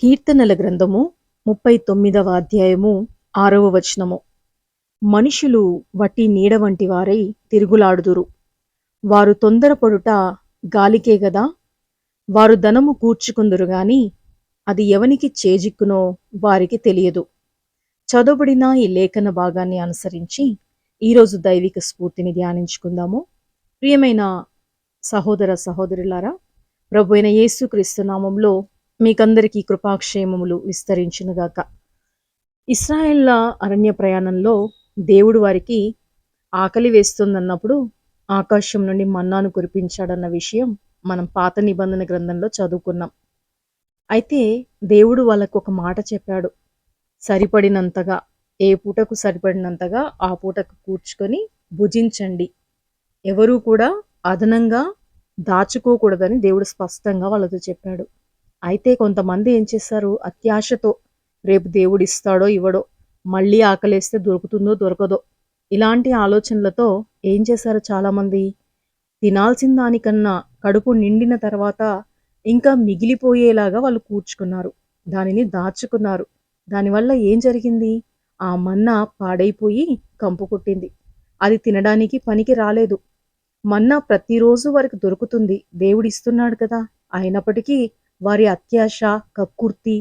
కీర్తనల గ్రంథము 39వ అధ్యాయము 6వ వచనము. మనుషులు వట్టి నీడ వంటి వారై తిరుగులాడుదురు. వారు తొందరపడుట గాలికే గదా. వారు ధనము కూర్చుకుందురు గాని అది ఎవనికి చేజిక్కునో వారికి తెలియదు. చదువుబడిన ఈ లేఖన భాగాన్ని అనుసరించి ఈరోజు దైవిక స్ఫూర్తిని ధ్యానించుకుందాము. ప్రియమైన సహోదర సహోదరులారా, ప్రభు అయిన యేసుక్రీస్తు నామంలో మీకందరికీ కృపాక్షేమములు విస్తరించునుగాక. ఇశ్రాయేళ్ల అరణ్య ప్రయాణంలో దేవుడు వారికి ఆకలి వేస్తుందన్నప్పుడు ఆకాశం నుండి మన్నాను కురిపించాడన్న విషయం మనం పాత నిబంధన గ్రంథంలో చదువుకున్నాం. అయితే దేవుడు వాళ్ళకు ఒక మాట చెప్పాడు. సరిపడినంతగా, ఏ పూటకు సరిపడినంతగా ఆ పూటకు కూర్చుకొని భుజించండి, ఎవరూ కూడా అదనంగా దాచుకోకూడదని దేవుడు స్పష్టంగా వాళ్ళతో చెప్పాడు. అయితే కొంతమంది ఏం చేస్తారు, అత్యాశతో రేపు దేవుడు ఇస్తాడో ఇవ్వడో, మళ్ళీ ఆకలేస్తే దొరుకుతుందో దొరకదో, ఇలాంటి ఆలోచనలతో ఏం చేశారు చాలామంది, తినాల్సిన దానికన్నా కడుపు నిండిన తర్వాత ఇంకా మిగిలిపోయేలాగా వాళ్ళు కూర్చుకున్నారు, దానిని దాచుకున్నారు. దానివల్ల ఏం జరిగింది, ఆ మన్నా పాడైపోయి కంపు కొట్టింది. అది తినడానికి పనికి రాలేదు. మన్నా ప్రతిరోజు వారికి దొరుకుతుంది, దేవుడిస్తున్నాడు కదా. అయినప్పటికీ వారి అత్యాశ, కక్కుర్తి,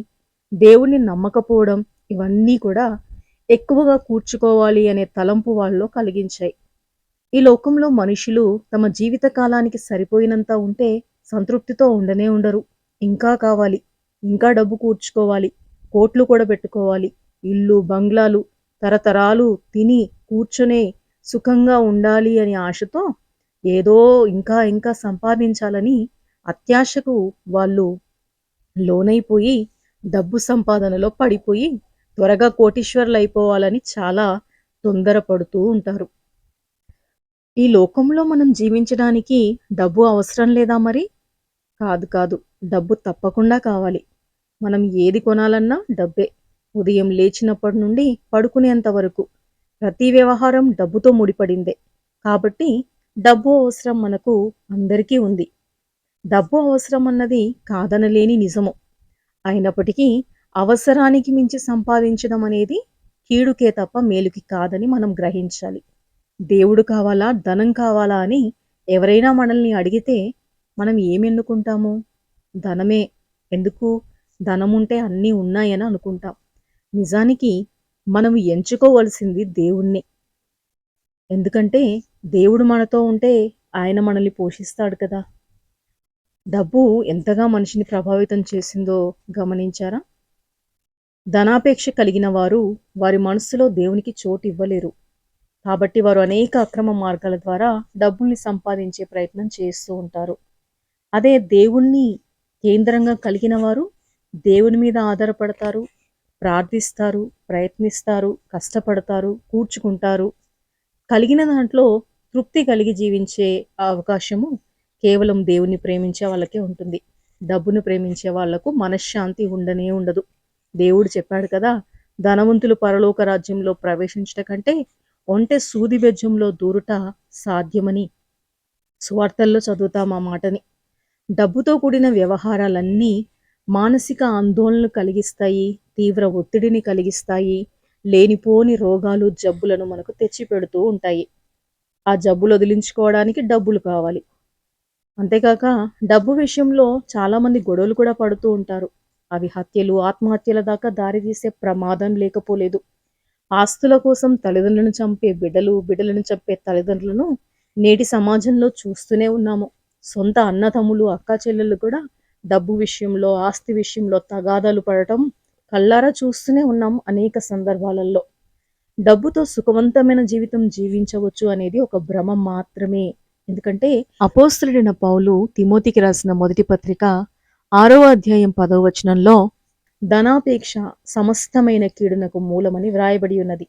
దేవుణ్ణి నమ్మకపోవడం, ఇవన్నీ కూడా ఎక్కువగా కూర్చుకోవాలి అనే తలంపు వాళ్ళలో కలిగించాయి. ఈ లోకంలో మనుషులు తమ జీవిత కాలానికి సరిపోయినంత ఉంటే సంతృప్తితో ఉండనే ఉండరు. ఇంకా కావాలి, ఇంకా డబ్బు కూర్చుకోవాలి, కోట్లు కూడా పెట్టుకోవాలి, ఇల్లు బంగ్లాలు, తరతరాలు తిని కూర్చునే సుఖంగా ఉండాలి అనే ఆశతో ఏదో ఇంకా ఇంకా సంపాదించాలని అత్యాశకు వాళ్ళు లోనైపోయి డబ్బు సంపాదనలో పడిపోయి త్వరగా కోటీశ్వరులు అయిపోవాలని చాలా తొందరపడుతూ ఉంటారు. ఈ లోకంలో మనం జీవించడానికి డబ్బు అవసరం లేదా మరి? కాదు కాదు, డబ్బు తప్పకుండా కావాలి. మనం ఏది కొనాలన్నా డబ్బే. ఉదయం లేచినప్పటి నుండి పడుకునేంత వరకు ప్రతి వ్యవహారం డబ్బుతో ముడిపడిందే. కాబట్టి డబ్బు అవసరం మనకు అందరికీ ఉంది. డబ్బు అవసరం అన్నది కాదనలేని నిజము. అయినప్పటికీ అవసరానికి మించి సంపాదించడం అనేది కీడుకే తప్ప మేలుకి కాదని మనం గ్రహించాలి. దేవుడు కావాలా, ధనం కావాలా అని ఎవరైనా మనల్ని అడిగితే మనం ఏమెన్నుకుంటాము? ధనమే. ఎందుకు? ధనముంటే అన్నీ ఉన్నాయని అనుకుంటాం. నిజానికి మనం ఎంచుకోవలసింది దేవుణ్ణి. ఎందుకంటే దేవుడు మనతో ఉంటే ఆయన మనల్ని పోషిస్తాడు కదా. డబ్బు ఎంతగా మనిషిని ప్రభావితం చేసిందో గమనించారా? ధనాపేక్ష కలిగిన వారు వారి మనస్సులో దేవునికి చోటు ఇవ్వలేరు. కాబట్టి వారు అనేక అక్రమ మార్గాల ద్వారా డబ్బుల్ని సంపాదించే ప్రయత్నం చేస్తూ ఉంటారు. అదే దేవుణ్ణి కేంద్రంగా కలిగిన వారు దేవుని మీద ఆధారపడతారు, ప్రార్థిస్తారు, ప్రయత్నిస్తారు, కష్టపడతారు, కూర్చుకుంటారు. కలిగిన దాంట్లో తృప్తి కలిగి జీవించే అవకాశము కేవలం దేవుని ప్రేమించే వాళ్ళకే ఉంటుంది. డబ్బును ప్రేమించే వాళ్లకు మనశ్శాంతి ఉండనే ఉండదు. దేవుడు చెప్పాడు కదా, ధనవంతులు పరలోక రాజ్యంలో ప్రవేశించట కంటే ఒంటె సూది బెజ్జంలో దూరుట సాధ్యమని సువార్తల్లో చదువుతాం ఆ మాటని. డబ్బుతో కూడిన వ్యవహారాలన్నీ మానసిక ఆందోళనలు కలిగిస్తాయి, తీవ్ర ఒత్తిడిని కలిగిస్తాయి, లేనిపోని రోగాలు జబ్బులను మనకు తెచ్చిపెడుతూ ఉంటాయి. ఆ జబ్బులు వదిలించుకోవడానికి డబ్బులు కావాలి. అంతేకాక డబ్బు విషయంలో చాలామంది గొడవలు కూడా పడుతూ ఉంటారు. అవి హత్యలు, ఆత్మహత్యల దాకా దారితీసే ప్రమాదం లేకపోలేదు. ఆస్తుల కోసం తల్లిదండ్రులను చంపే బిడ్డలు, బిడ్డలను చంపే తల్లిదండ్రులను నేటి సమాజంలో చూస్తూనే ఉన్నాము. సొంత అన్నతమ్ములు, అక్క చెల్లెళ్ళు కూడా డబ్బు విషయంలో, ఆస్తి విషయంలో తగాదాలు పడటం కళ్ళారా చూస్తూనే ఉన్నాం అనేక సందర్భాలలో. డబ్బుతో సుఖవంతమైన జీవితం జీవించవచ్చు అనేది ఒక భ్రమ మాత్రమే. ఎందుకంటే అపోస్తలుడైన పౌలు తిమోతికి రాసిన మొదటి పత్రిక 6వ అధ్యాయం 10వ వచనంలో ధనాపేక్ష సమస్తమైన కీడునకు మూలమని వ్రాయబడి ఉన్నది.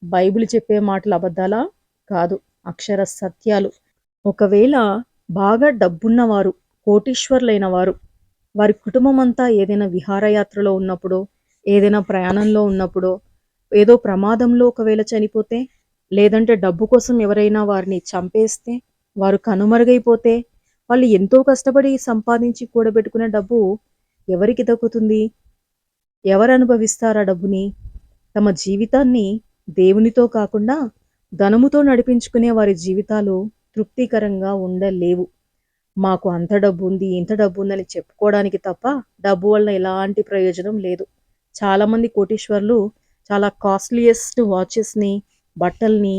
బైబిల్ చెప్పే మాటలు అబద్ధాలా? కాదు, అక్షర సత్యాలు. ఒకవేళ బాగా డబ్బున్నవారు, కోటీశ్వర్లైన వారు, వారి కుటుంబం అంతా ఏదైనా విహారయాత్రలో ఉన్నప్పుడో, ఏదైనా ప్రయాణంలో ఉన్నప్పుడో, ఏదో ప్రమాదంలో ఒకవేళ చనిపోతే, లేదంటే డబ్బు కోసం ఎవరైనా వారిని చంపేస్తే, వారు కనుమరుగైపోతే, వాళ్ళు ఎంతో కష్టపడి సంపాదించి కూడబెట్టుకునే డబ్బు ఎవరికి దక్కుతుంది? ఎవరు అనుభవిస్తారు ఆ డబ్బుని? తమ జీవితాన్ని దేవునితో కాకుండా ధనముతో నడిపించుకునే వారి జీవితాలు తృప్తికరంగా ఉండలేవు. మాకు అంత డబ్బుంది, ఇంత డబ్బుందని చెప్పుకోవడానికి తప్ప డబ్బు వలన ఎలాంటి ప్రయోజనం లేదు. చాలామంది కోటీశ్వరులు చాలా కాస్ట్‌లీయెస్ట్ వాచెస్‌ని, బట్టల్ని,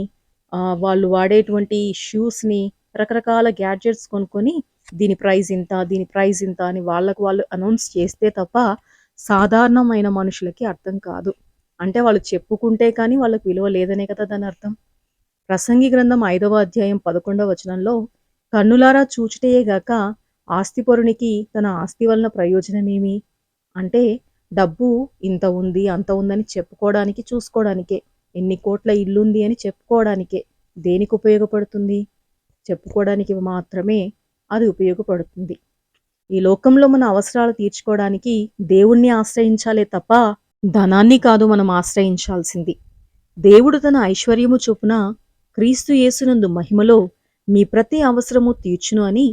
వాళ్ళు వాడేటువంటి షూస్‌ని, రకరకాల గ్యాడ్జెట్స్ కొనుక్కొని దీని ప్రైస్ ఇంత, దీని ప్రైస్ ఇంత అని వాళ్ళకి వాళ్ళు అనౌన్స్ చేస్తే తప్ప సాధారణమైన మనుషులకి అర్థం కాదు. అంటే వాళ్ళు చెప్పుకుంటే కానీ వాళ్ళకి విలువ లేదనే కదా దానర్థం. ప్రసంగి గ్రంథం 5వ అధ్యాయం 11వ వచనంలో కన్నులారా చూచుటయే గాక ఆస్తిపరునికి తన ఆస్తి వలన ప్రయోజనమేమి? అంటే డబ్బు ఇంత ఉంది, అంత ఉందని చెప్పుకోవడానికి, చూసుకోవడానికే. ఎన్ని కోట్ల ఇల్లుంది అని చెప్పుకోవడానికే. దేనికి ఉపయోగపడుతుంది? చెప్పుకోవడానికి మాత్రమే అది ఉపయోగపడుతుంది. ఈ లోకంలో మన అవసరాలు తీర్చుకోవడానికి దేవుణ్ణి ఆశ్రయించాలే తప్ప ధనాన్ని కాదు మనం ఆశ్రయించాల్సింది. దేవుడు తన ఐశ్వర్యము చొప్పున క్రీస్తు యేసునందు మహిమలో మీ ప్రతి అవసరము తీర్చును అని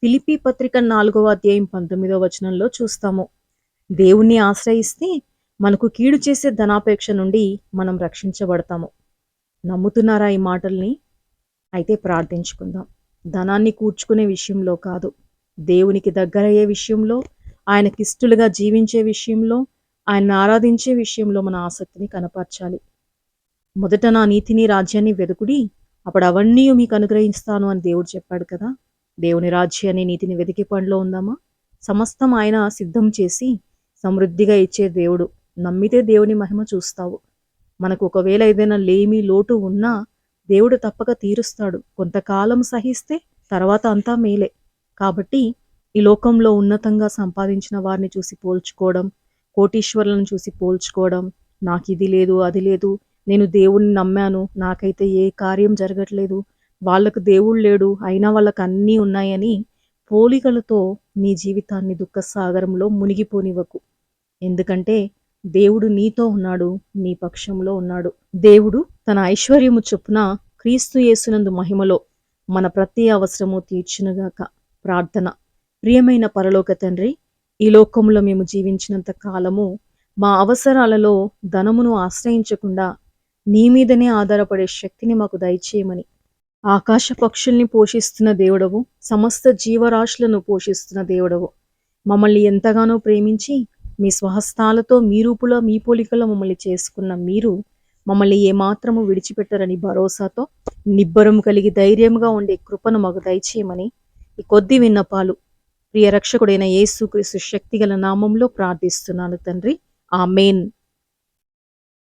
ఫిలిప్పీ పత్రిక 4వ అధ్యాయం 19వ వచనంలో చూస్తాము. దేవుణ్ణి ఆశ్రయిస్తే మనకు కీడు చేసే ధనాపేక్ష నుండి మనం రక్షించబడతాము. నమ్ముతున్నారా ఈ మాటల్ని? అయితే ప్రార్థించుకుందాం. ధనాన్ని కూర్చుకునే విషయంలో కాదు, దేవునికి దగ్గరయ్యే విషయంలో, ఆయనకిష్టులుగా జీవించే విషయంలో, ఆయన్ని ఆరాధించే విషయంలో మన ఆసక్తిని కనపరచాలి. మొదట నా నీతిని, రాజ్యాన్ని వెదుకుడి, అప్పుడు అవన్నీ మీకు అనుగ్రహిస్తాను అని దేవుడు చెప్పాడు కదా. దేవుని రాజ్యాన్ని, నీతిని వెతికే పనిలో ఉందామా? సమస్తం ఆయన సిద్ధం చేసి సమృద్ధిగా ఇచ్చే దేవుడు. నమ్మితే దేవుని మహిమ చూస్తావు. మనకు ఒకవేళ ఏదైనా లేమి, లోటు ఉన్నా దేవుడు తప్పక తీరుస్తాడు. కొంతకాలం సహిస్తే తర్వాత అంతా మేలే. కాబట్టి ఈ లోకంలో ఉన్నతంగా సంపాదించిన వారిని చూసి పోల్చుకోవడం, కోటీశ్వరులను చూసి పోల్చుకోవడం, నాకిది లేదు, అది లేదు, నేను దేవుణ్ణి నమ్మాను, నాకైతే ఏ కార్యం జరగట్లేదు, వాళ్ళకు దేవుడు లేడు, అయినా వాళ్ళకు అన్నీ ఉన్నాయని పోలికలతో నీ జీవితాన్ని దుఃఖసాగరంలో మునిగిపోనివ్వకు. ఎందుకంటే దేవుడు నీతో ఉన్నాడు, నీ పక్షంలో ఉన్నాడు. దేవుడు తన ఐశ్వర్యము చొప్పున క్రీస్తు యేసునందు మహిమలో మన ప్రతి అవసరము తీర్చునుగాక. ప్రార్థన. ప్రియమైన పరలోక తండ్రి, ఈ లోకంలో మేము జీవించినంత కాలము మా అవసరాలలో ధనమును ఆశ్రయించకుండా నీ మీదనే ఆధారపడే శక్తిని మాకు దయచేయమని, ఆకాశ పక్షుల్ని పోషిస్తున్న దేవుడవు, సమస్త జీవరాశులను పోషిస్తున్న దేవుడవు, మమ్మల్ని ఎంతగానో ప్రేమించి మీ స్వహస్తాలతో మీ రూపులో, మీ పోలికలో మమ్మల్ని చేసుకున్న మీరు మమ్మల్ని ఏమాత్రము విడిచిపెట్టరని భరోసాతో నిబ్బరము కలిగి ధైర్యముగా ఉండే కృపను మాకు దయచేయమని ఈ కొద్ది విన్నపాలు ప్రియ రక్షకుడైన యేసుక్రీస్తు శక్తిగల నామంలో ప్రార్థిస్తున్నాను తండ్రి. ఆమేన్.